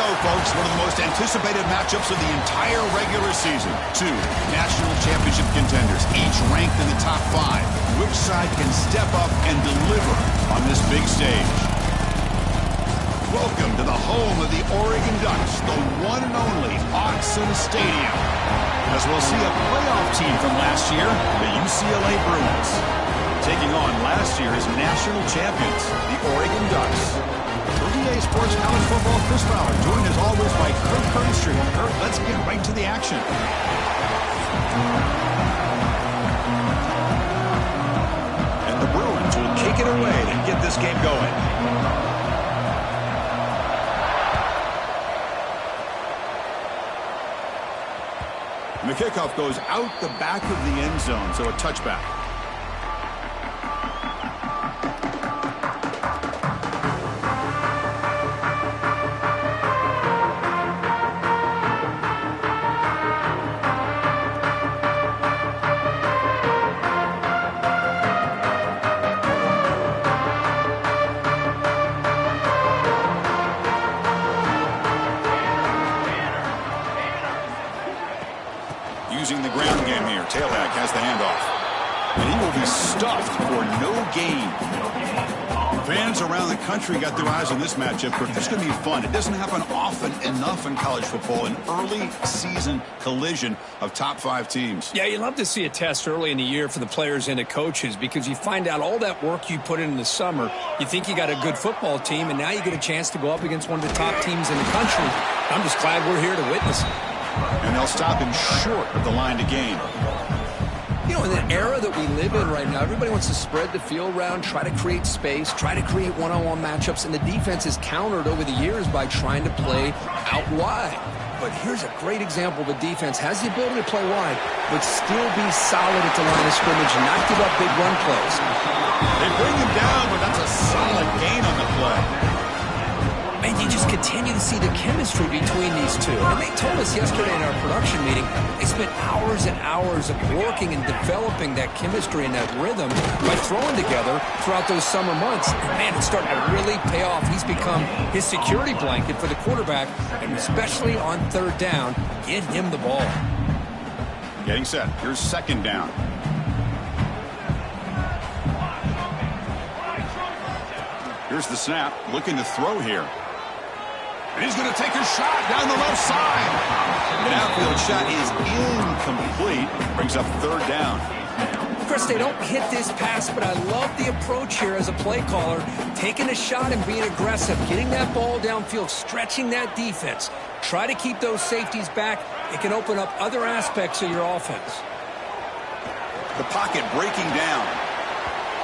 go, folks. One of the most anticipated matchups of the entire regular season. Two national championship contenders, each ranked in the top 5. Which side can step up and deliver on this big stage? Welcome to the home of the Oregon Ducks, the one and only Autzen Stadium. As we'll see a playoff team from last year, the UCLA Bruins, taking on last year's national champions, the Oregon Ducks. For DA Sports College Football, Chris Fowler, joined as always by Kurt Kernstreet. Kurt, let's get right to the action. And the Bruins will kick it away to get this game going. And the kickoff goes out the back of the end zone, so a touchback. Using the ground game here. Tailback has the handoff. And he will be stuffed for no gain. Fans around the country got their eyes on this matchup. This is going to be fun. It doesn't happen often enough in college football. An early season collision of top 5 teams. Yeah, you love to see a test early in the year for the players and the coaches because you find out all that work you put in the summer. You think you got a good football team, and now you get a chance to go up against one of the top teams in the country. I'm just glad we're here to witness it. And they'll stop him short of the line to gain. You know, in the era that we live in right now, everybody wants to spread the field around, try to create space, try to create one-on-one matchups, and the defense is countered over the years by trying to play out wide. But here's a great example of a defense has the ability to play wide, but still be solid at the line of scrimmage and not give up big run plays. They bring him down, but that's a solid gain on the play. And you just continue to see the chemistry between these two. And they told us yesterday in our production meeting, they spent hours and hours of working and developing that chemistry and that rhythm by throwing together throughout those summer months. And man, it's starting to really pay off. He's become his security blanket for the quarterback, and especially on third down, get him the ball. Getting set. Here's second down. Here's the snap. Looking to throw here. And he's going to take a shot down the left side. An outfield shot is incomplete. Brings up third down. Chris, they don't hit this pass, but I love the approach here as a play caller. Taking a shot and being aggressive. Getting that ball downfield. Stretching that defense. Try to keep those safeties back. It can open up other aspects of your offense. The pocket breaking down.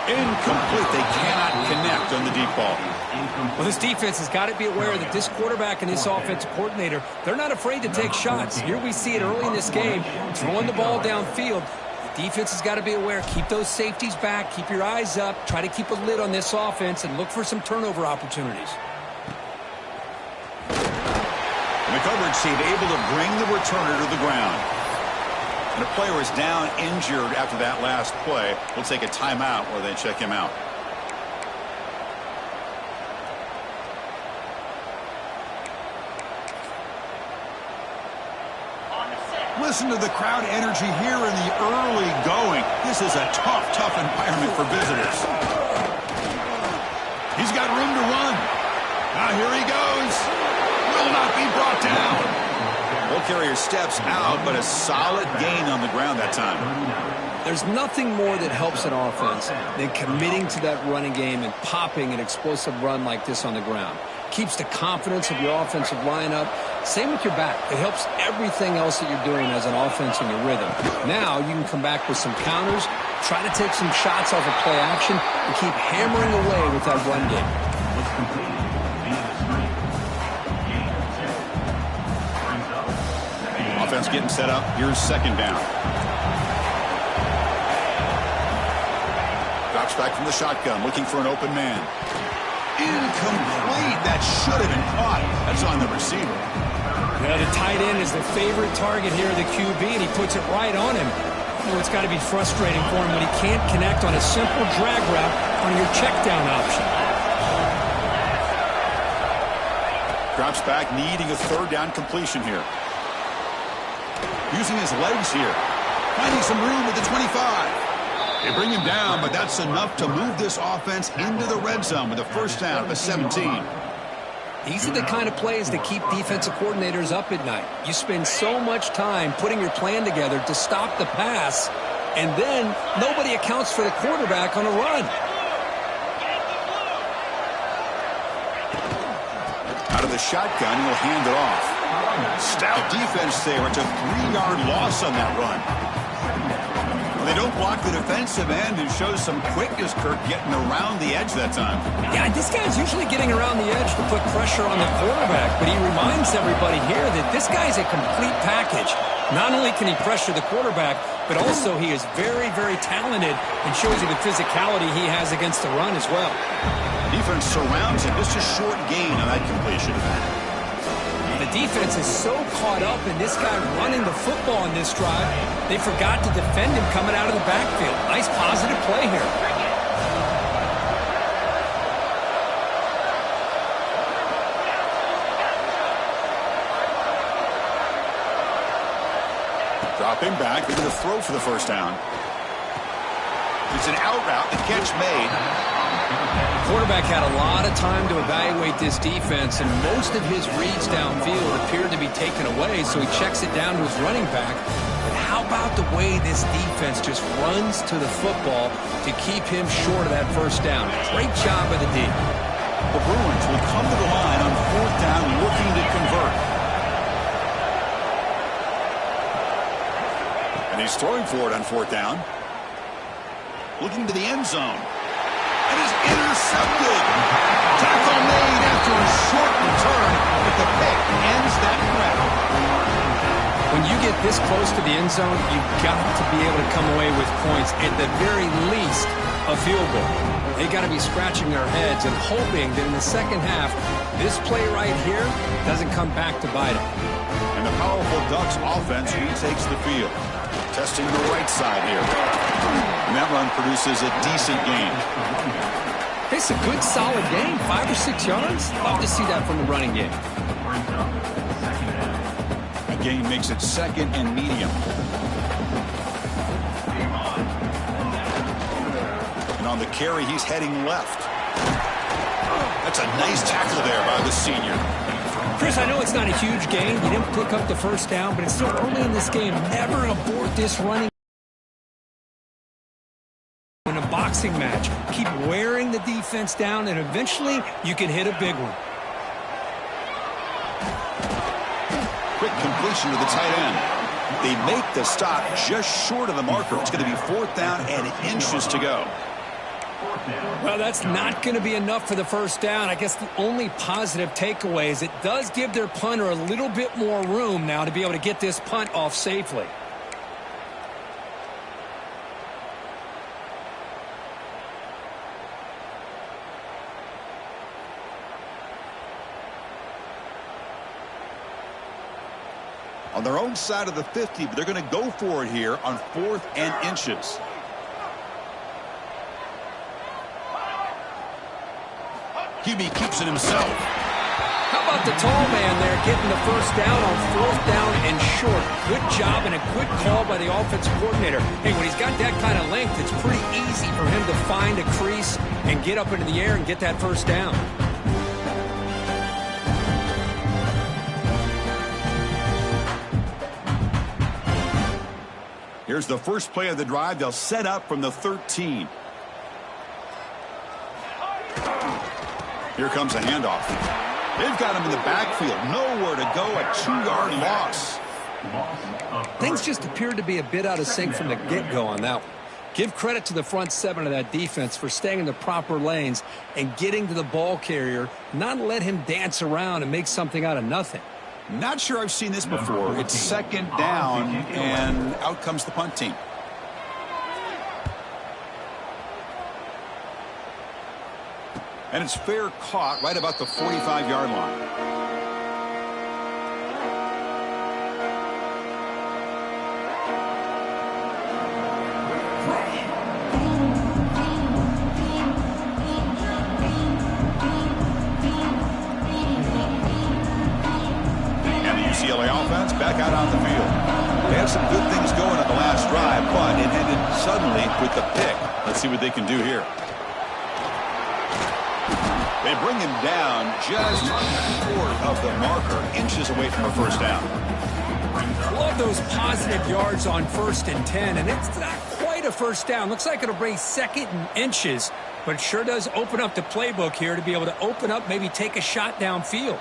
Incomplete. They cannot connect on the deep ball. Well, this defense has got to be aware that this quarterback and this offensive coordinator, they're not afraid to take shots. Here we see it early in this game, throwing the ball downfield. The defense has got to be aware. Keep those safeties back. Keep your eyes up. Try to keep a lid on this offense and look for some turnover opportunities. And the coverage team able to bring the returner to the ground. And the player is down injured after that last play. We'll take a timeout while they check him out. Listen to the crowd energy here in the early going. This is a tough environment for visitors. He's got room to run. Now here he goes. Will not be brought down. Ball carrier steps out, but a solid gain on the ground that time. There's nothing more that helps an offense than committing to that running game and popping an explosive run like this on the ground. Keeps the confidence of your offensive lineup. Same with your back. It helps everything else that you're doing as an offense in your rhythm. Now you can come back with some counters, try to take some shots off of play action, and keep hammering away with that run game. Offense getting set up. Here's second down. Drops back from the shotgun, looking for an open man. Incomplete. That should have been caught. That's on the receiver. Yeah, the tight end is the favorite target here of the QB, and he puts it right on him. Oh, it's got to be frustrating for him when he can't connect on a simple drag route on your check down option. Drops back, needing a third down completion here. Using his legs here. Finding some room at the 25. They bring him down, but that's enough to move this offense into the red zone with a first down of a 17. These are the kind of plays that keep defensive coordinators up at night. You spend so much time putting your plan together to stop the pass, and then nobody accounts for the quarterback on a run. Out of the shotgun, he'll hand it off. Stout defense there. It's a 3-yard loss on that run. Well, they don't block the defensive end and shows some quickness, Kirk, getting around the edge that time. Yeah, this guy's usually getting around the edge to put pressure on the quarterback, but he reminds everybody here that this guy's a complete package. Not only can he pressure the quarterback, but also he is very, very talented and shows you the physicality he has against the run as well. Defense surrounds him. Just a short gain on that completion. The defense is so caught up in this guy running the football in this drive, they forgot to defend him coming out of the backfield. Nice positive play here. Dropping back, they're going to throw for the first down. It's an out route, the catch made. The quarterback had a lot of time to evaluate this defense, and most of his reads downfield appeared to be taken away, so he checks it down to his running back. But how about the way this defense just runs to the football to keep him short of that first down? Great job by the D. The Bruins will come to the line on fourth down, looking to convert. And he's throwing for it on fourth down. Looking to the end zone. And is intercepted. Tackle made after a short return, but the pick ends that grab. When you get this close to the end zone, you've got to be able to come away with points. At the very least, a field goal. They got to be scratching their heads and hoping that in the second half, this play right here doesn't come back to bite them. And the powerful Ducks offense retakes the field. Testing the right side here. And that run produces a decent gain. It's a good, solid game. 5 or 6 yards. Love to see that from the running game. A gain makes it second and medium. And on the carry, he's heading left. That's a nice tackle there by the senior. Chris, I know it's not a huge gain. You didn't pick up the first down, but it's still early in this game. Never abort this running in a boxing match. Keep wearing the defense down, and eventually you can hit a big one. Quick completion to the tight end. They make the stop just short of the marker. It's going to be fourth down and inches to go. Well, that's not going to be enough for the first down. I guess the only positive takeaway is it does give their punter a little bit more room now to be able to get this punt off safely. On their own side of the 50, but they're going to go for it here on fourth and inches. QB keeps it himself. How about the tall man there getting the first down on fourth down and short? Good job and a quick call by the offensive coordinator. Hey, when he's got that kind of length, it's pretty easy for him to find a crease and get up into the air and get that first down. Here's the first play of the drive. They'll set up from the 13. Here comes a handoff. They've got him in the backfield. Nowhere to go. A 2-yard loss. Things just appeared to be a bit out of sync from the get-go on that one. Give credit to the front seven of that defense for staying in the proper lanes and getting to the ball carrier, not let him dance around and make something out of nothing. Not sure I've seen this before. It's second down, and out comes the punt team. And it's fair caught right about the 45-yard line. offense back out on the field. They had some good things going on the last drive, but it ended suddenly with the pick. Let's see what they can do here. They bring him down just short of the marker, inches away from a first down. Love those positive yards on 1st and 10, and it's not quite a first down. Looks like it'll bring 2nd and inches, but it sure does open up the playbook here to be able to open up, maybe take a shot downfield.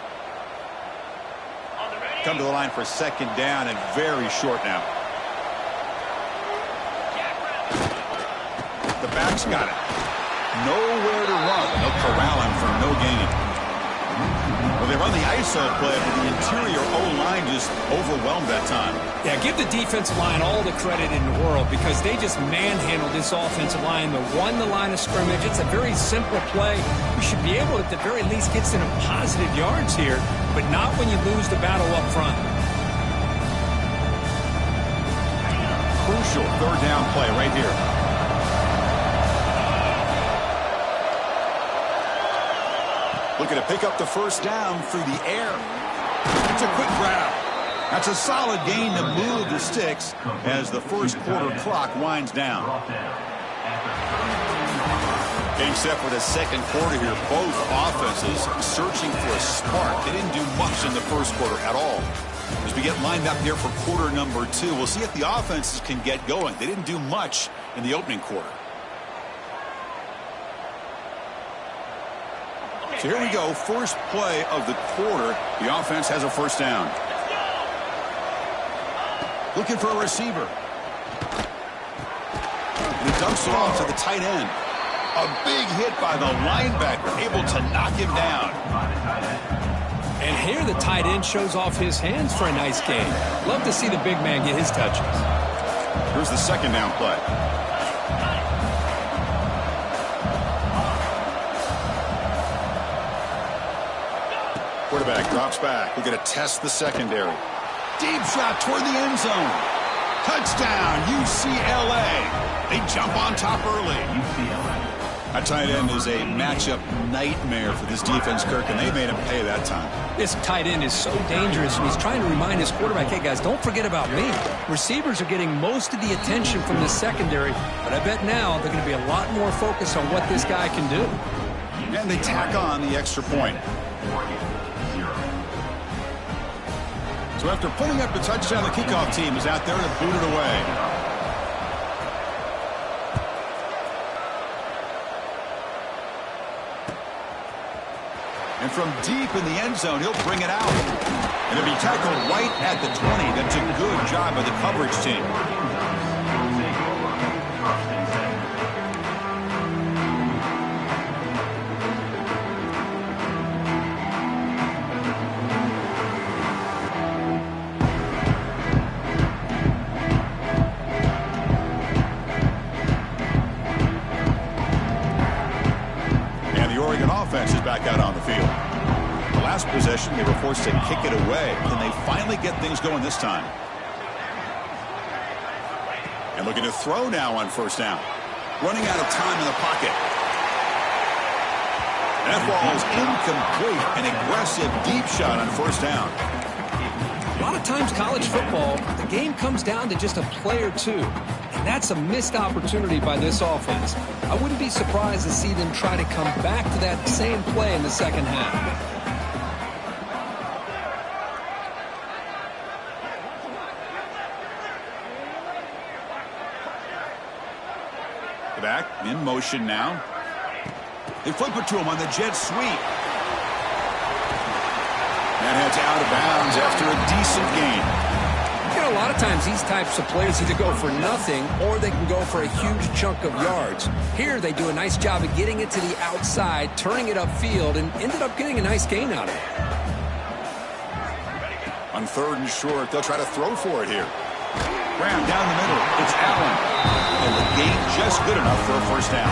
Come to the line for 2nd down and very short now. The back's got it. Nowhere to run. They'll corral him for no gain. Well, they run the ISO play, but the interior O-line just overwhelmed that time. Yeah, give the defensive line all the credit in the world because they just manhandled this offensive line. They won the line of scrimmage. It's a very simple play. You should be able to, at the very least, get some positive yards here, but not when you lose the battle up front. Crucial 3rd down play right here. Looking to pick up the first down through the air. It's a quick grab. That's a solid gain to move the sticks as the first quarter clock winds down. Getting set for the second quarter here. Both offenses searching for a spark. They didn't do much in the first quarter at all. As we get lined up here for quarter number 2, we'll see if the offenses can get going. They didn't do much in the opening quarter. So here we go, first play of the quarter. The offense has a first down. Looking for a receiver. And he dumps it off to the tight end. A big hit by the linebacker, able to knock him down. And here the tight end shows off his hands for a nice gain. Love to see the big man get his touches. Here's the 2nd down play. Quarterback drops back. We're going to test the secondary. Deep shot toward the end zone. Touchdown, UCLA. They jump on top early. That tight end is a matchup nightmare for this defense, Kirk, and they made him pay that time. This tight end is so dangerous, and he's trying to remind his quarterback, hey, guys, don't forget about me. Receivers are getting most of the attention from the secondary, but I bet now they're going to be a lot more focused on what this guy can do. And they tack on the extra point. So after putting up the touchdown, the kickoff team is out there to boot it away. And from deep in the end zone, he'll bring it out. And he'll be tackled right at the 20. That's a good job by the coverage team. Is back out on the field. The last possession, they were forced to kick it away. Can they finally get things going this time? And looking to throw now on first down. Running out of time in the pocket. And that ball is incomplete. An aggressive deep shot on first down. A lot of times college football, the game comes down to just a play or two. And that's a missed opportunity by this offense. I wouldn't be surprised to see them try to come back to that same play in the second half. The back in motion now. They flip it to him on the jet sweep. That heads out of bounds after a decent gain. You know, a lot of times these types of players either go for nothing or they can go for a huge chunk of yards. Here they do a nice job of getting it to the outside, turning it upfield, and ended up getting a nice gain out of it. On 3rd and short, they'll try to throw for it here. Graham down the middle. It's Allen. And the gain just good enough for a first down.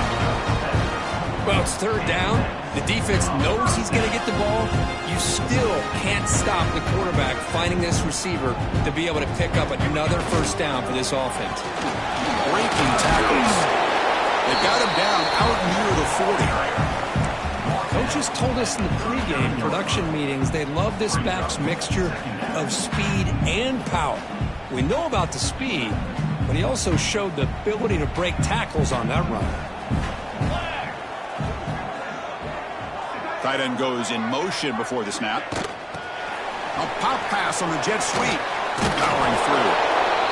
Well, it's 3rd down. The defense knows he's going to get the ball. You still can't stop the quarterback finding this receiver to be able to pick up another first down for this offense. Breaking tackles. They got him down out near the 40. Coaches told us in the pregame production meetings they love this back's mixture of speed and power. We know about the speed, but he also showed the ability to break tackles on that run. Tight end goes in motion before the snap. A pop pass on the jet sweep. Powering through.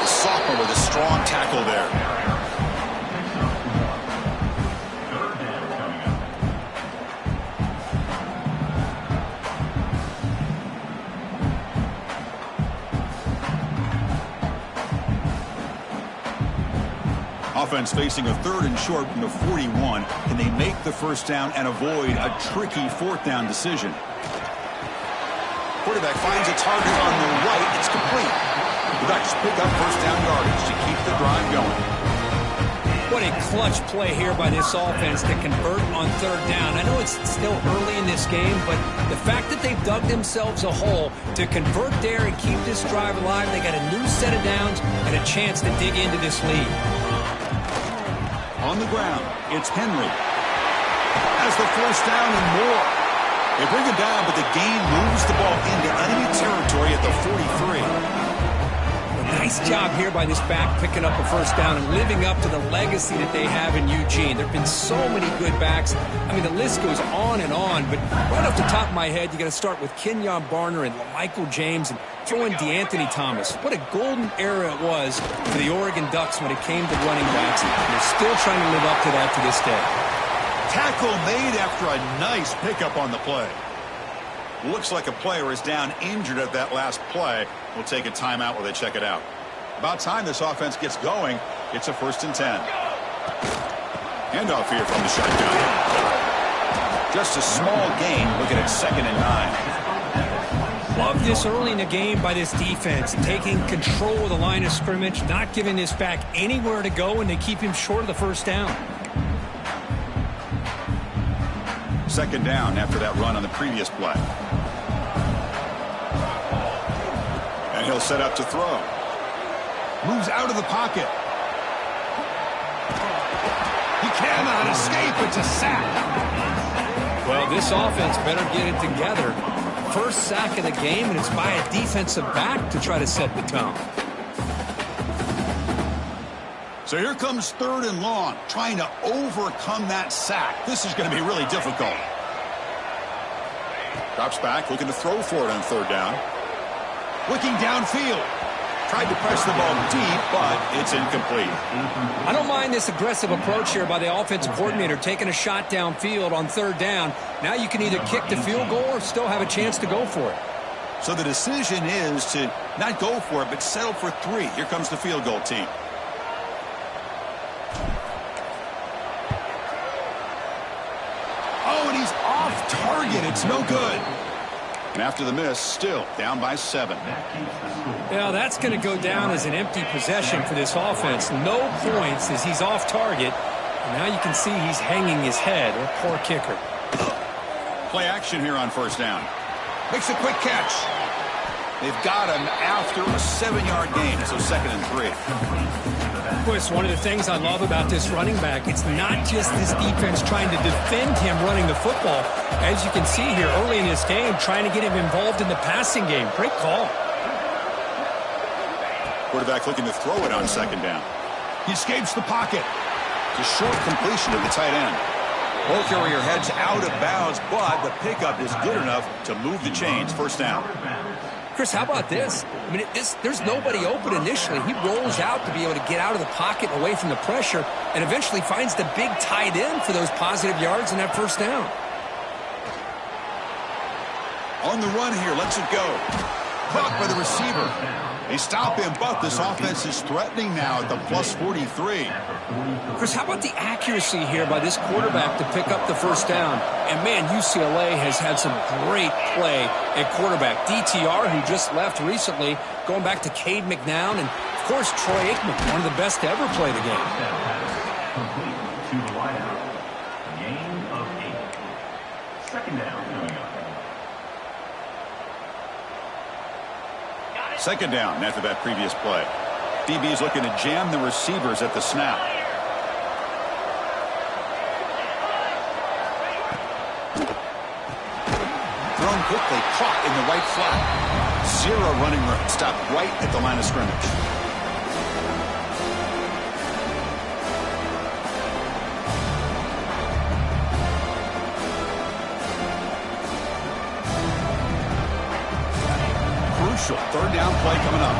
The sophomore with a strong tackle there. Offense facing a 3rd and short from the 41. Can they make the first down and avoid a tricky 4th down decision? Quarterback finds a target on the right. It's complete. The Ducks pick up first down yardage to keep the drive going. What a clutch play here by this offense to convert on 3rd down. I know it's still early in this game, but the fact that they've dug themselves a hole to convert there and keep this drive alive, they got a new set of downs and a chance to dig into this lead. On the ground, it's Henry. Has the first down and more. They bring him down, but the gain moves the ball into enemy territory at the 43. Nice job here by this back picking up a first down and living up to the legacy that they have in Eugene. There have been so many good backs. I mean, the list goes on and on, but right off the top of my head, you got to start with Kenyon Barner and Michael James and throw in DeAnthony Thomas. What a golden era it was for the Oregon Ducks when it came to running backs, and they're still trying to live up to that to this day. Tackle made after a nice pickup on the play. Looks like a player is down injured at that last play. We'll take a timeout while they check it out. About time this offense gets going. It's a 1st and 10. Handoff here from the shotgun. Just a small gain. Looking at 2nd and 9. Love this early in the game by this defense, taking control of the line of scrimmage, not giving this back anywhere to go, and they keep him short of the first down. 2nd down after that run on the previous play. And he'll set up to throw. Moves out of the pocket. He cannot escape. It's a sack. Well, this offense better get it together. First sack of the game, and it's by a defensive back to try to set the tone. So here comes 3rd and long, trying to overcome that sack. This is going to be really difficult. Drops back, looking to throw for it on 3rd down. Looking downfield. Tried to press the ball deep, but it's incomplete. I don't mind this aggressive approach here by the offensive coordinator, taking a shot downfield on 3rd down. Now you can either kick the field goal or still have a chance to go for it. So the decision is to not go for it, but settle for 3. Here comes the field goal team. Oh, and he's off target. It's no good. And after the miss, still down by 7. Yeah, that's going to go down as an empty possession for this offense. No points as he's off target. And now you can see he's hanging his head. A poor kicker. Play action here on 1st down. Makes a quick catch. They've got him after a 7-yard gain, so 2nd and 3. Of course, one of the things I love about this running back, it's not just this defense trying to defend him running the football. As you can see here early in this game, trying to get him involved in the passing game. Great call. Quarterback looking to throw it on 2nd down. He escapes the pocket. It's a short completion to the tight end. Ball carrier heads out of bounds, but the pickup is good enough to move the chains. 1st down. Chris, how about this? I mean, there's nobody open initially. He rolls out to be able to get out of the pocket away from the pressure and eventually finds the big tight end for those positive yards in that 1st down. On the run here, lets it go. Caught by the receiver. They stop him, but this offense is threatening now at the plus 43. Chris, how about the accuracy here by this quarterback to pick up the 1st down? And, man, UCLA has had some great play at quarterback. DTR, who just left recently, going back to Cade McNown, and, of course, Troy Aikman, one of the best to ever play the game. Complete to the wideout. Gain of 8. 2nd down coming up. 2nd down after that previous play. DB is looking to jam the receivers at the snap. quickly caught in the right flat. Zero running room. Stopped right at the line of scrimmage. Crucial third down play coming up.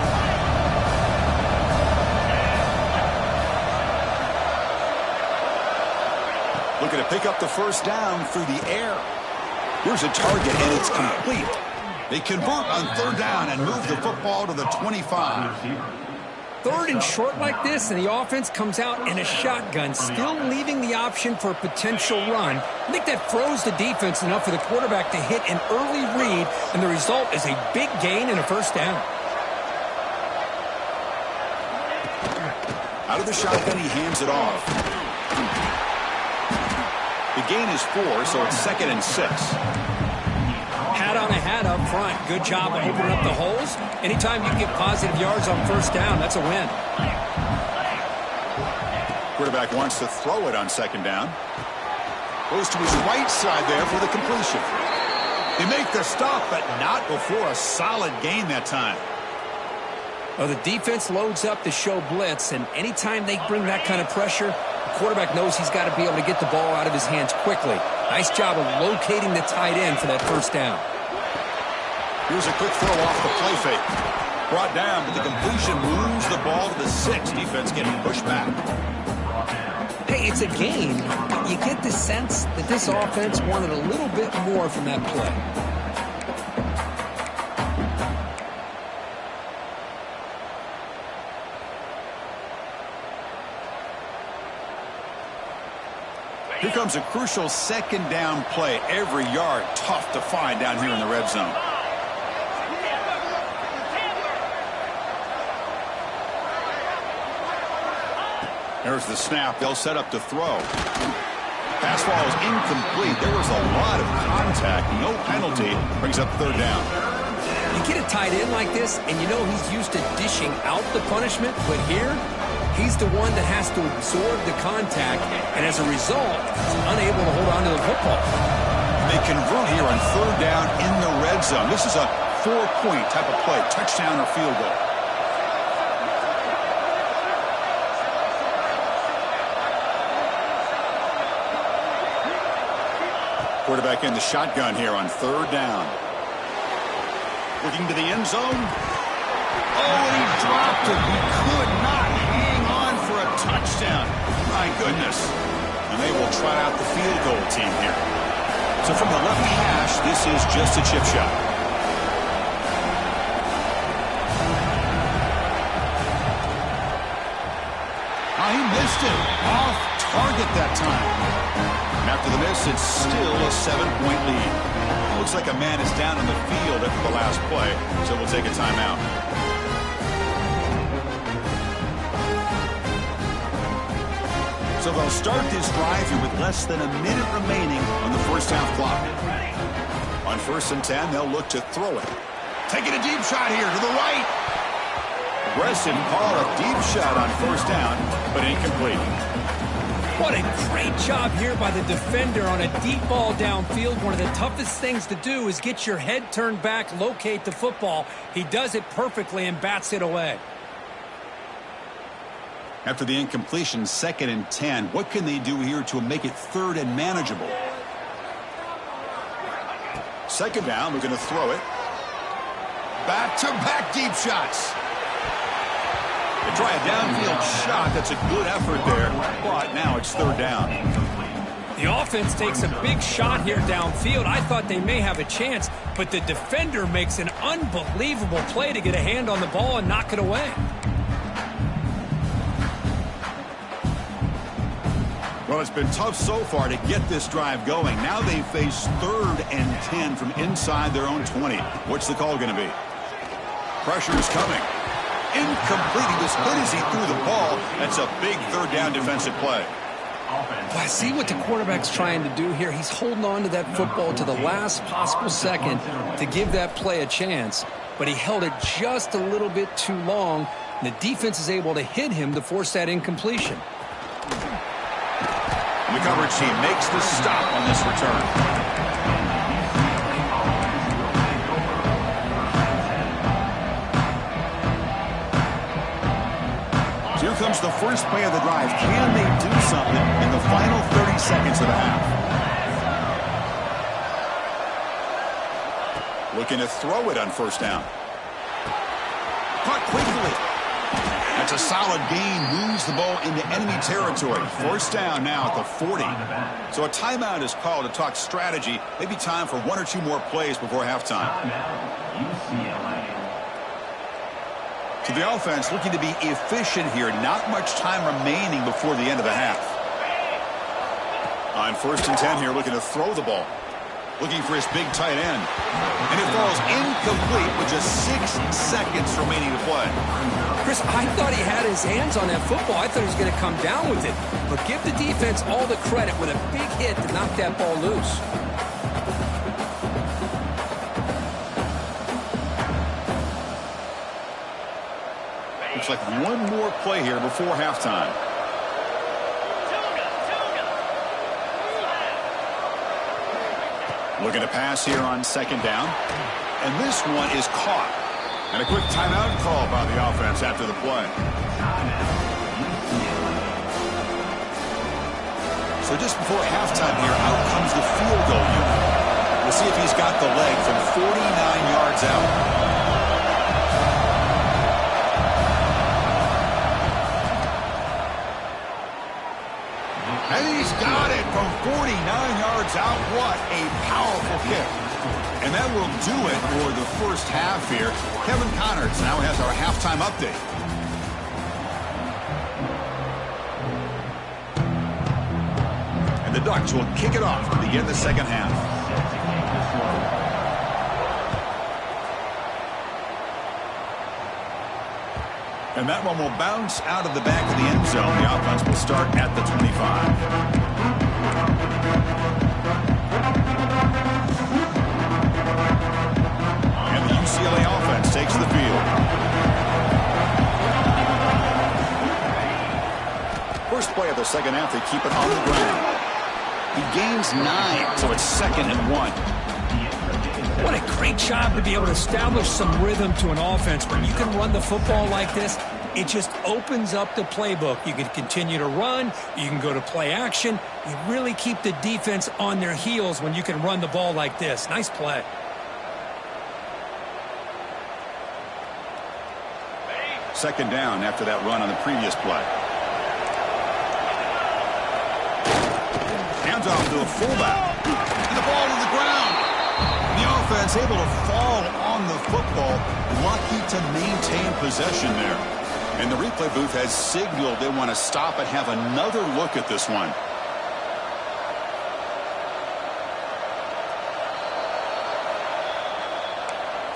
Looking to pick up the first down through the air. Here's a target, and it's complete. They convert on third down and move the football to the 25. Third and short like this, and the offense comes out in a shotgun, still leaving the option for a potential run. I think that froze the defense enough for the quarterback to hit an early read, and the result is a big gain and a first down. Out of the shotgun, he hands it off. The gain is 4, so it's 2nd and 6. Hat on a hat up front. Good job of opening up the holes. Anytime you get positive yards on first down, that's a win. Quarterback wants to throw it on 2nd down. Goes to his right side there for the completion. They make the stop, but not before a solid gain that time. Well, the defense loads up to show blitz, and anytime they bring that kind of pressure, the quarterback knows he's got to be able to get the ball out of his hands quickly. Nice job of locating the tight end for that first down. Here's a quick throw off the play fake. Brought down, but the completion moves the ball to the 6. Defense getting pushed back. Hey, it's a game, but you get the sense that this offense wanted a little bit more from that play. Here comes a crucial 2nd down play. Every yard tough to find down here in the red zone. There's the snap. They'll set up to throw. Pass ball is incomplete. There was a lot of contact. No penalty. Brings up 3rd down. You get a tight end like this, and you know he's used to dishing out the punishment, but here, he's the one that has to absorb the contact, and as a result, he's unable to hold on to the football. They convert here on 3rd down in the red zone. This is a 4-point type of play, touchdown or field goal. Quarterback in the shotgun here on 3rd down. Looking to the end zone. Oh, and he dropped it. He could not hang on for a touchdown. My goodness. And they will try out the field goal team here. So from the left hash, this is just a chip shot. Oh, he missed it. Off target that time. And after the miss, it's still a 7-point lead. Looks like a man is down on the field after the last play, so we'll take a timeout. So they'll start this drive here with less than a minute remaining on the first half clock. On 1st and 10, they'll look to throw it. Taking a deep shot here to the right. Aggressive call, a deep shot on 1st down, but incomplete. What a great job here by the defender on a deep ball downfield. One of the toughest things to do is get your head turned back, locate the football. He does it perfectly and bats it away. After the incompletion, 2nd and 10, what can they do here to make it 3rd and manageable? 2nd down, we're going to throw it. Back-to-back deep shots. They try a downfield shot. That's a good effort there, but now it's 3rd down. The offense takes a big shot here downfield. I thought they may have a chance, but the defender makes an unbelievable play to get a hand on the ball and knock it away. Well, it's been tough so far to get this drive going. Now they face 3rd and 10 from inside their own 20. What's the call going to be? Pressure is coming. Incomplete. He was hit as he threw the ball. That's a big 3rd down defensive play. Well, I see what the quarterback's trying to do here. He's holding on to that football to the last possible second to give that play a chance, but he held it just a little bit too long. And the defense is able to hit him to force that incompletion. And the coverage team makes the stop on this return. Here comes the first play of the drive. Can they do something in the final 30 seconds of the half? Looking to throw it on first down. Caught quickly. That's a solid gain. Moves the ball into enemy territory. First down now at the 40. So a timeout is called to talk strategy. Maybe time for one or two more plays before halftime. So the offense looking to be efficient here. Not much time remaining before the end of the half. On 1st and 10 here, looking to throw the ball. Looking for his big tight end. And it falls incomplete with just 6 seconds remaining to play. Chris, I thought he had his hands on that football. I thought he was going to come down with it. But give the defense all the credit with a big hit to knock that ball loose. Looks like one more play here before halftime. Looking to pass here on 2nd down. And this one is caught. And a quick timeout call by the offense after the play. So just before halftime here, out comes the field goal unit. We'll see if he's got the leg from 49 yards out. And he's got it from 49 yards out. What a powerful kick. And that will do it for the first half here. Kevin Connors now has our halftime update. And the Ducks will kick it off to begin the second half. And that one will bounce out of the back of the end zone. The offense will start at the 25. And the UCLA offense takes the field. First play of the second half, they keep it on the ground. He gains 9, so it's 2nd and 1. What a great job to be able to establish some rhythm to an offense. When you can run the football like this, it just opens up the playbook. You can continue to run. You can go to play action. You really keep the defense on their heels when you can run the ball like this. Nice play. Second down after that run on the previous play. Hands off to a fullback. And the ball to the ground. The offense able to fall on the football. Lucky to maintain possession there. And the replay booth has signaled they want to stop and have another look at this one.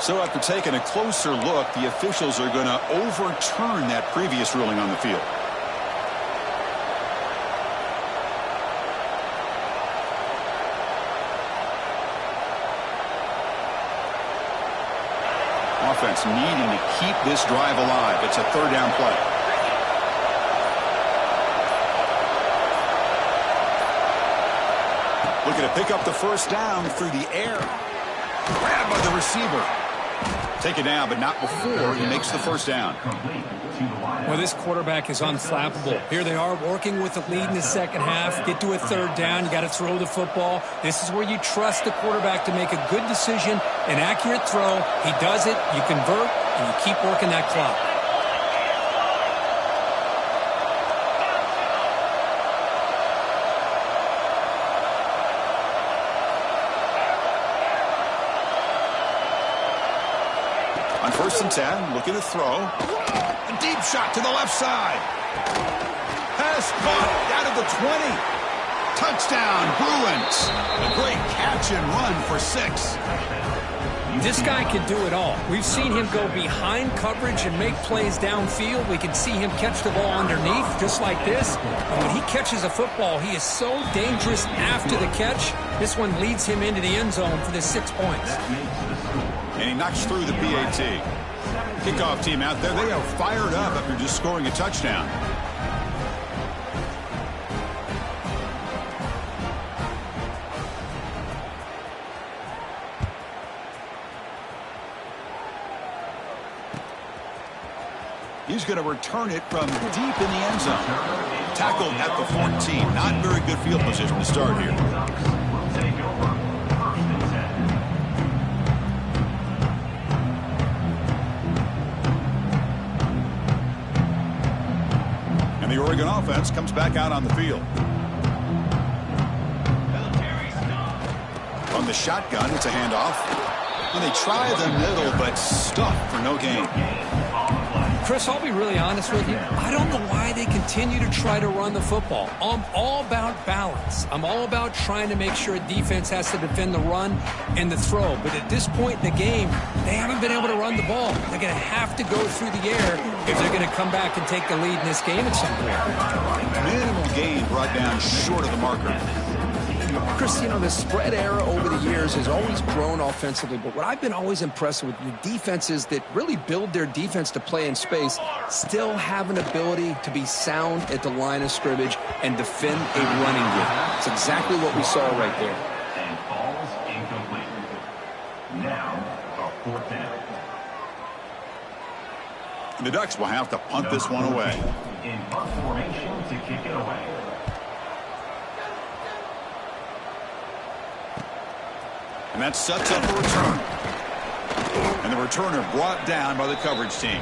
So after taking a closer look, the officials are going to overturn that previous ruling on the field. Offense needing to keep this drive alive. It's a 3rd down play. Looking to pick up the first down through the air. Grabbed by the receiver. Take it down, but not before he makes the first down. Well, this quarterback is unflappable. Here they are working with the lead in the second half. Get to a 3rd down. You got to throw the football. This is where you trust the quarterback to make a good decision, an accurate throw. He does it. You convert, and you keep working that clock. On 1st and 10, looking to throw. A deep shot to the left side. Pass caught out of the 20. Touchdown, Bruins. A great catch and run for 6. This guy can do it all. We've seen him go behind coverage and make plays downfield. We can see him catch the ball underneath, just like this. And when he catches a football, he is so dangerous after the catch. This one leads him into the end zone for the 6 points. And he knocks through the PAT. Kickoff team out there, they are fired up after just scoring a touchdown. He's going to return it from deep in the end zone. Tackled at the 14. Not very good field position to start here. And the Oregon offense comes back out on the field. From the shotgun, it's a handoff. And they try the middle, but stuffed for no gain. Chris, I'll be really honest with you. I don't know why they continue to try to run the football. I'm all about balance. I'm all about trying to make sure a defense has to defend the run and the throw. But at this point in the game, they haven't been able to run the ball. They're going to have to go through the air if they're going to come back and take the lead in this game at some point. Minimal gain brought down short of the marker. Chris, you know, the spread era over the years has always grown offensively, but what I've been always impressed with the defenses that really build their defense to play in space still have an ability to be sound at the line of scrimmage and defend a running game. It's exactly what we saw right there. And falls incomplete. Now, a fourth down. The Ducks will have to punt this one away. In punt formation to kick it away. And that sets up a return. And the returner brought down by the coverage team.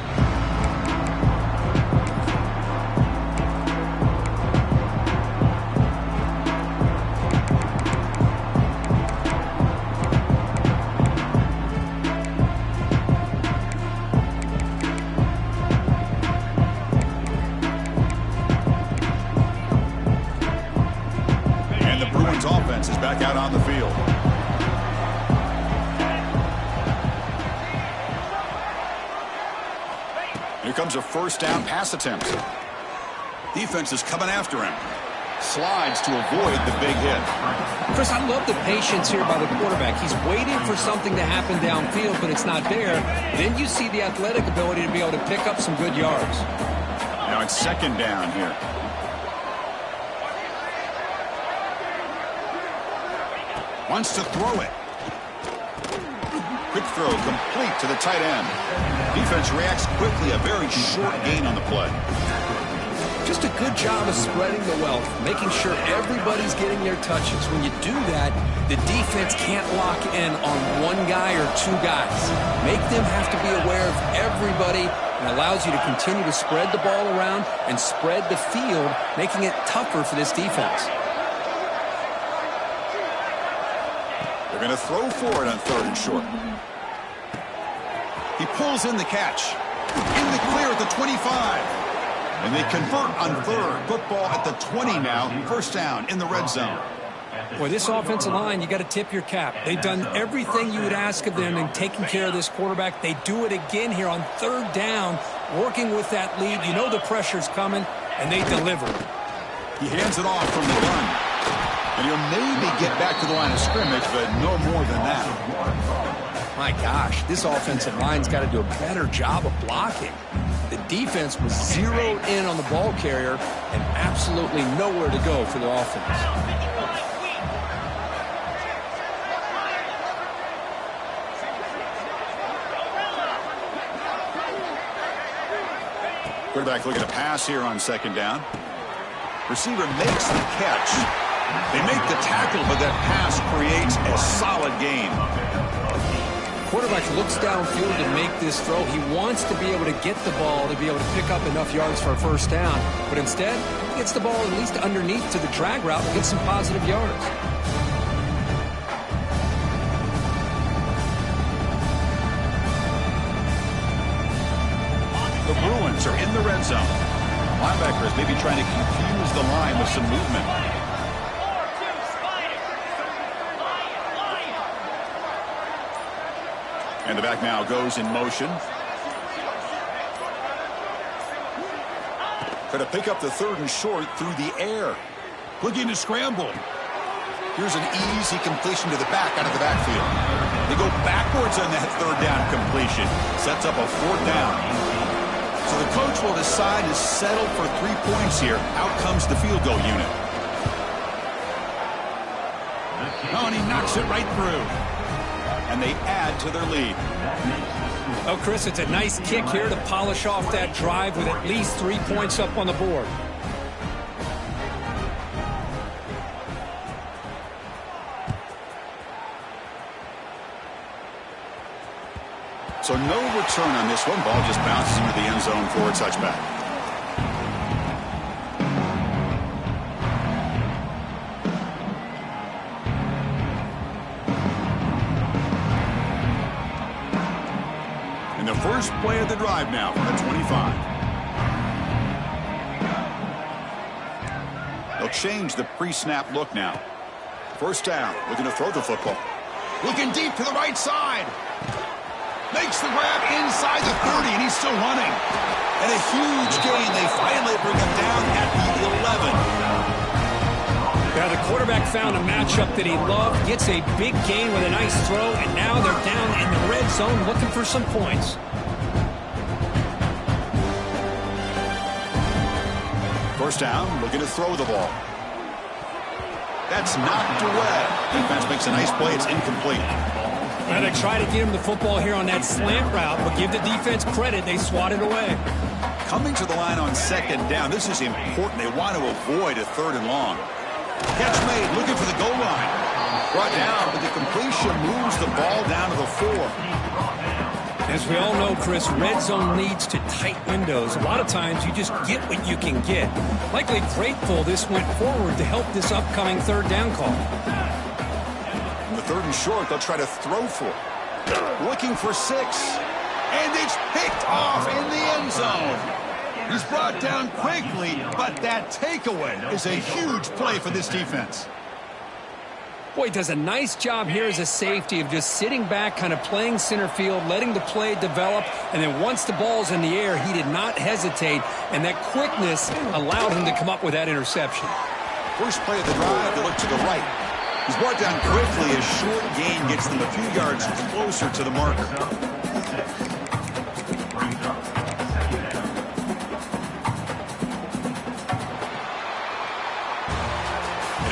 And the Bruins offense is back out on the field. Here comes a first down pass attempt. Defense is coming after him. Slides to avoid the big hit. Chris, I love the patience here by the quarterback. He's waiting for something to happen downfield, but it's not there. Then you see the athletic ability to be able to pick up some good yards. Now it's second down here. Wants to throw it. Quick throw complete to the tight end. Defense reacts quickly. A very short gain on the play. Just a good job of spreading the wealth, making sure everybody's getting their touches. When you do that, the defense can't lock in on one guy or two guys. Make them have to be aware of everybody, and allows you to continue to spread the ball around and spread the field, making it tougher for this defense. They're going to throw for it on third and short. He pulls in the catch. In the clear at the 25. And they convert on third. Football at the 20 now. First down in the red zone. Boy, this offensive line, you got to tip your cap. They've done everything you would ask of them in taking care of this quarterback. They do it again here on third down, working with that lead. You know the pressure's coming, and they deliver. He hands it off from the gun. And he'll maybe get back to the line of scrimmage, but no more than that. My gosh, this offensive line's got to do a better job of blocking. The defense was zeroed in on the ball carrier and absolutely nowhere to go for the offense. Quarterback looking to pass here on second down. Receiver makes the catch. They make the tackle, but that pass creates a solid gain. Quarterback looks downfield to make this throw. He wants to be able to get the ball to be able to pick up enough yards for a first down. But instead, he gets the ball at least underneath to the drag route and gets some positive yards. The Bruins are in the red zone. Linebackers maybe trying to confuse the line with some movement. And the back now goes in motion. Try to pick up the third and short through the air. Looking to scramble. Here's an easy completion to the back out of the backfield. They go backwards on that third down completion. Sets up a fourth down. So the coach will decide to settle for 3 points here. Out comes the field goal unit. Oh, and he knocks it right through. And they add to their lead. Oh, Chris, it's a nice kick here to polish off that drive with at least 3 points up on the board. So no return on this one. Ball just bounces into the end zone for a touchback. And the first play of the drive now from the 25. They'll change the pre-snap look now. First down, looking to throw the football. Looking deep to the right side. Makes the grab inside the 30, and he's still running. And a huge gain. They finally bring him down at the 11. Yeah, the quarterback found a matchup that he loved, gets a big gain with a nice throw, and now they're down in the red zone looking for some points. First down, looking to throw the ball. That's knocked away. Defense makes a nice play. It's incomplete. Well, they try to get him the football here on that slant route, but give the defense credit. They swat it away. Coming to the line on second down. This is important. They want to avoid a third and long. Catch made, looking for the goal line. Brought down, but the completion moves the ball down to the 4. As we all know, Chris, red zone leads to tight windows. A lot of times you just get what you can get. Likely grateful this went forward to help this upcoming third down call. In the third and short, they'll try to throw for it. Looking for 6. And it's picked off in the end zone. He's brought down quickly, but that takeaway is a huge play for this defense. Boy, he does a nice job here as a safety of just sitting back, kind of playing center field, letting the play develop, and then once the ball's in the air, he did not hesitate, and that quickness allowed him to come up with that interception. First play of the drive, they look to the right. He's brought down quickly. A short gain gets them a few yards closer to the marker.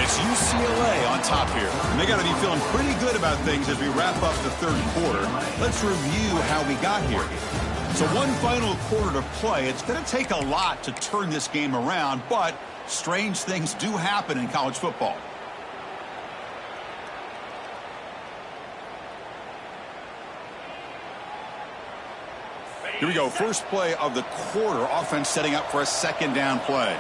It's UCLA on top here. And they got to be feeling pretty good about things as we wrap up the third quarter. Let's review how we got here. So one final quarter to play. It's going to take a lot to turn this game around, but strange things do happen in college football. Here we go. First play of the quarter. Offense setting up for a second down play.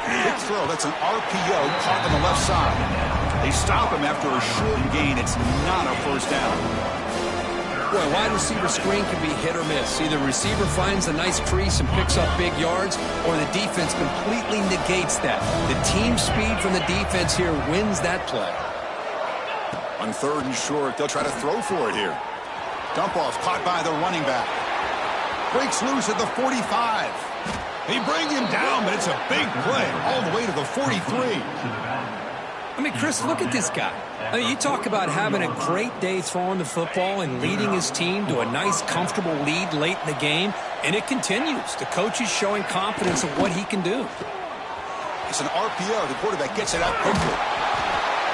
Big throw. That's an RPO caught on the left side. They stop him after a short gain. It's not a first down. Boy, wide receiver screen can be hit or miss. Either receiver finds a nice crease and picks up big yards, or the defense completely negates that. The team speed from the defense here wins that play. On third and short, they'll try to throw for it here. Dump off caught by the running back. Breaks loose at the 45. They bring him down, but it's a big play all the way to the 43. I mean, Chris, look at this guy. I mean, you talk about having a great day throwing the football and leading his team to a nice, comfortable lead late in the game, and it continues. The coach is showing confidence of what he can do. It's an RPO. The quarterback gets it out quickly.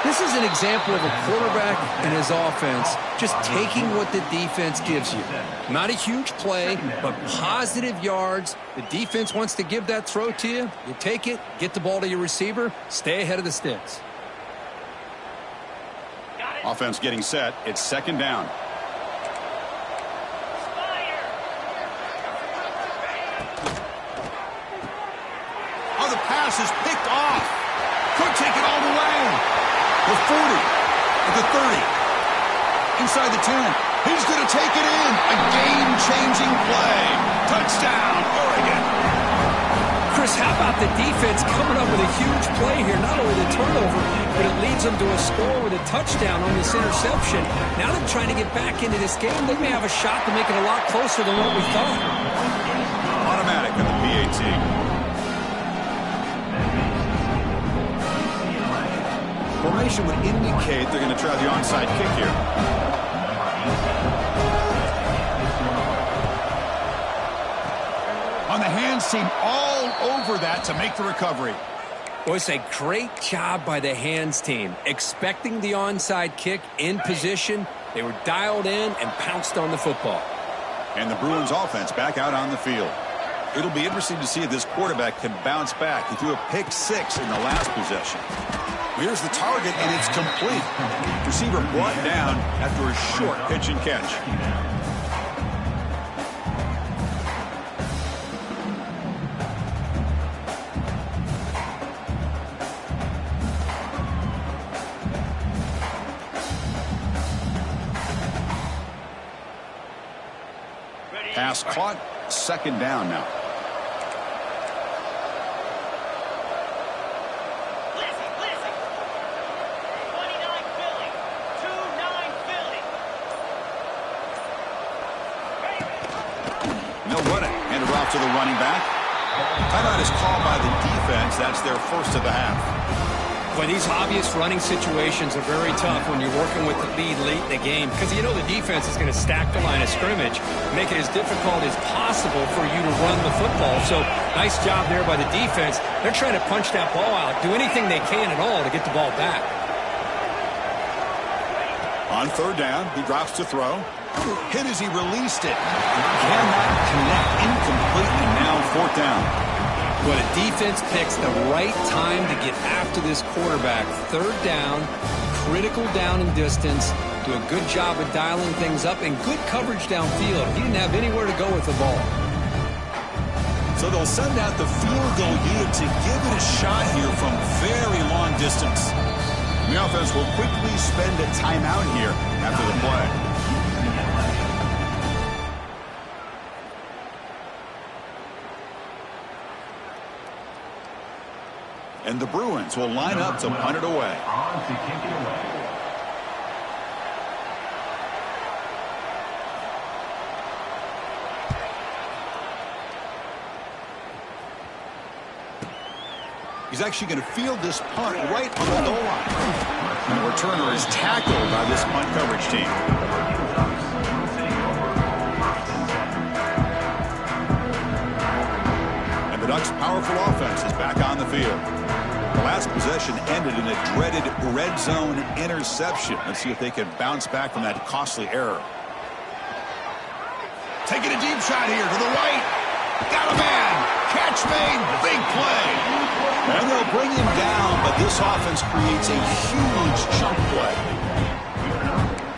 This is an example of a quarterback and his offense just taking what the defense gives you. Not a huge play, but positive yards. The defense wants to give that throw to you. You take it, get the ball to your receiver, stay ahead of the sticks. Offense getting set. It's second down. Oh, the pass is picked off. Could take it all the way. The 40, at the 30, inside the 10. He's going to take it in. A game-changing play. Touchdown, Oregon. Chris, how about the defense coming up with a huge play here? Not only the turnover, but it leads them to a score with a touchdown on this interception. Now they're trying to get back into this game. They may have a shot to make it a lot closer than what we thought. Automatic on the PAT. Formation would indicate they're going to try the onside kick here. On the hands team, all over that to make the recovery. Boy, it's a great job by the hands team. Expecting the onside kick in position, They were dialed in and pounced on the football. And the Bruins offense back out on the field. It'll be interesting to see if this quarterback can bounce back. He threw a pick 6 in the last possession. Here's the target, and it's complete. Receiver brought down after a short pitch and catch. Pass caught, second down now. No running. Handed off to the running back. Timeout is called by the defense. That's their first of the half. But these obvious running situations are very tough when you're working with the lead late in the game because you know the defense is going to stack the line of scrimmage, make it as difficult as possible for you to run the football. So nice job there by the defense. They're trying to punch that ball out, do anything they can at all to get the ball back. On third down, he drops to throw. Hit as he released it. Cannot connect, incomplete, and now fourth down. Well, the defense picks the right time to get after this quarterback. Third down, critical down and distance. Do a good job of dialing things up and good coverage downfield. He didn't have anywhere to go with the ball. So they'll send out the field goal unit to give it a shot here from very long distance. The offense will quickly spend a timeout here after the play. And the Bruins will line up to punt it away. He's actually going to field this punt right on the goal line. And the returner is tackled by this punt coverage team. And the Ducks' powerful offense is back on the field. The last possession ended in a dreaded red zone interception. Let's see if they can bounce back from that costly error. Taking a deep shot here to the right. Got a man. Catch made. Big play. And they'll bring him down, but this offense creates a huge chunk play.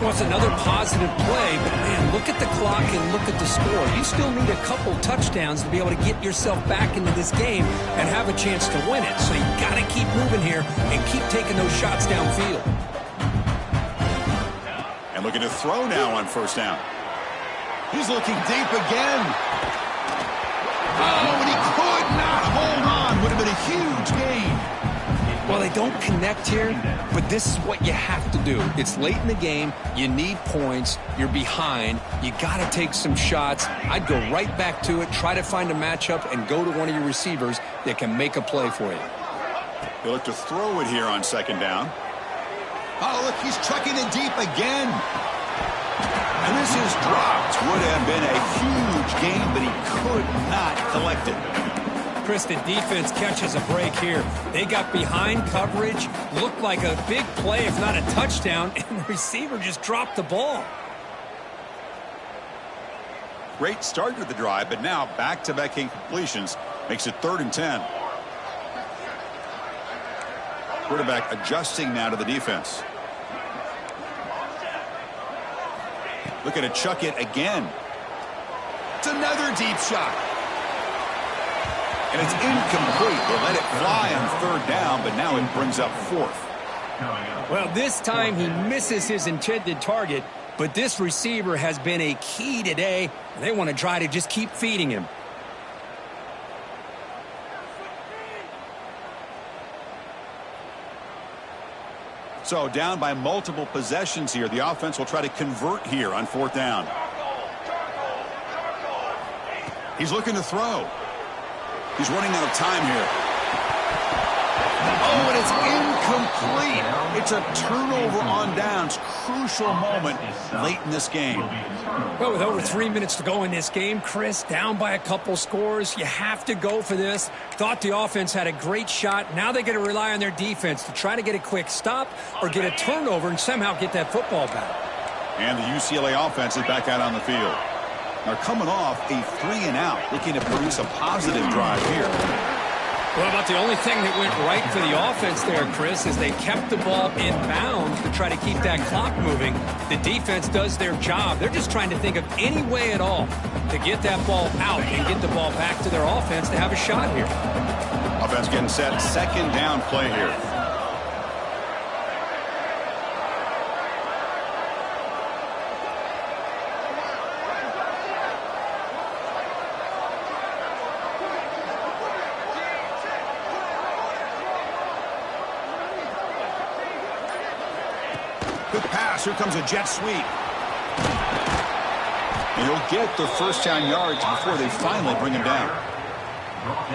Well, it's another positive play, but man, look at the clock and look at the score. You still need a couple touchdowns to be able to get yourself back into this game and have a chance to win it. So you got to keep moving here and keep taking those shots downfield. And looking to throw now on first down. He's looking deep again. Oh, and he could not hold on. Would have been a huge gain. Well, they don't connect here, but this is what you have to do. It's late in the game. You need points. You're behind. You got to take some shots. I'd go right back to it, try to find a matchup, and go to one of your receivers that can make a play for you. They look to throw it here on second down. Oh, look, he's trucking it deep again. And this is dropped. Would have been a huge gain, but he could not collect it. Chris, the defense catches a break here. They got behind coverage, looked like a big play, if not a touchdown, and the receiver just dropped the ball. Great start to the drive, but now back-to-back incompletions makes it 3rd and 10. Quarterback adjusting now to the defense. Looking to chuck it again. It's another deep shot. And it's incomplete. They let it fly on third down, but now it brings up fourth. Well, this time he misses his intended target, but this receiver has been a key today. They want to try to just keep feeding him. So down by multiple possessions here. The offense will try to convert here on fourth down. He's looking to throw. He's running out of time here. Oh, and it's incomplete. It's a turnover on downs. Crucial moment late in this game. Well, with over 3 minutes to go in this game, Chris, down by a couple scores, you have to go for this. Thought the offense had a great shot. Now they got to rely on their defense to try to get a quick stop or get a turnover and somehow get that football back. And the UCLA offense is back out on the field. They're coming off a 3-and-out, looking to produce a positive drive here. Well, about the only thing that went right for the offense there, Chris, is they kept the ball in bounds to try to keep that clock moving. The defense does their job. They're just trying to think of any way at all to get that ball out and get the ball back to their offense to have a shot here. Offense getting set. Second down play here. Good pass. Here comes a jet sweep. And he'll get the first down yards before they finally bring him down.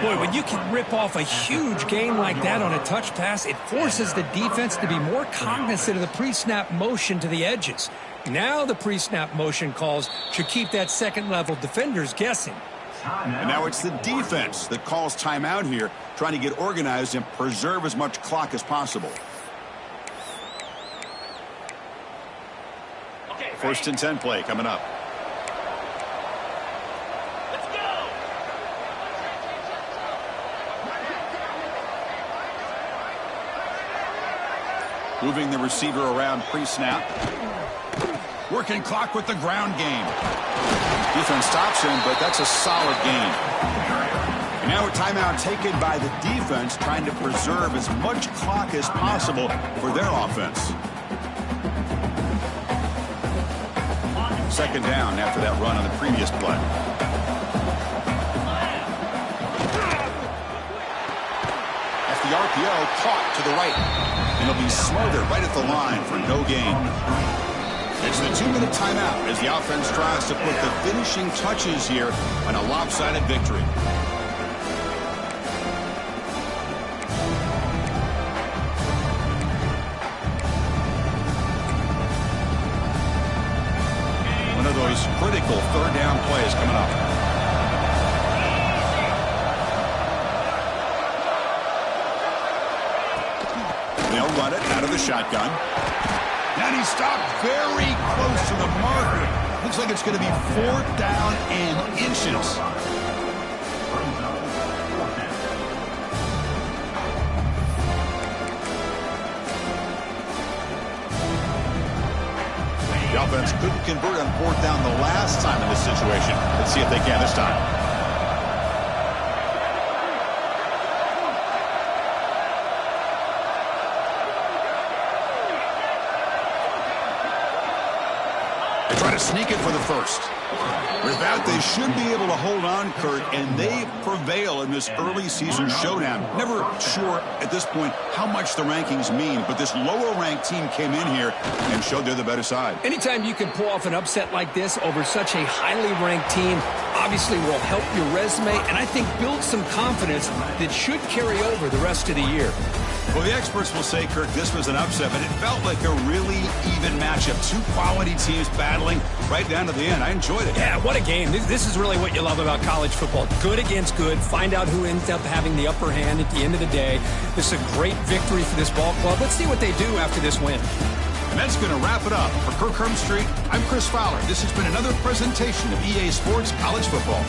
Boy, when you can rip off a huge gain like that on a touch pass, it forces the defense to be more cognizant of the pre-snap motion to the edges. Now the pre-snap motion calls should keep that second-level defenders guessing. And now it's the defense that calls timeout here, trying to get organized and preserve as much clock as possible. First and 10 play coming up. Let's go. Moving the receiver around pre-snap. Working clock with the ground game. Defense stops him, but that's a solid gain. And now a timeout taken by the defense, trying to preserve as much clock as possible for their offense. Second down after that run on the previous play. Off the RPO, caught to the right. And he'll be smothered right at the line for no gain. It's the 2-minute timeout as the offense tries to put the finishing touches here on a lopsided victory. One of those critical third down plays coming up. They'll run it out of the shotgun. And he stopped very close to the marker. Looks like it's going to be 4th down and inches. The offense couldn't convert on 4th down the last time in this situation. Let's see if they can this time. They try to sneak it for the first. With that, they should be able to hold on, Kurt, and they prevail in this early season showdown. Never sure at this point how much the rankings mean, but this lower-ranked team came in here and showed they're the better side. Anytime you can pull off an upset like this over such a highly ranked team, obviously will help your resume, and I think build some confidence that should carry over the rest of the year. Well, the experts will say, Kirk, this was an upset, but it felt like a really even matchup. Two quality teams battling right down to the end. I enjoyed it. Yeah, what a game. This is really what you love about college football. Good against good. Find out who ends up having the upper hand at the end of the day. This is a great victory for this ball club. Let's see what they do after this win. And that's going to wrap it up. For Kirk Street, I'm Chris Fowler. This has been another presentation of EA Sports College Football.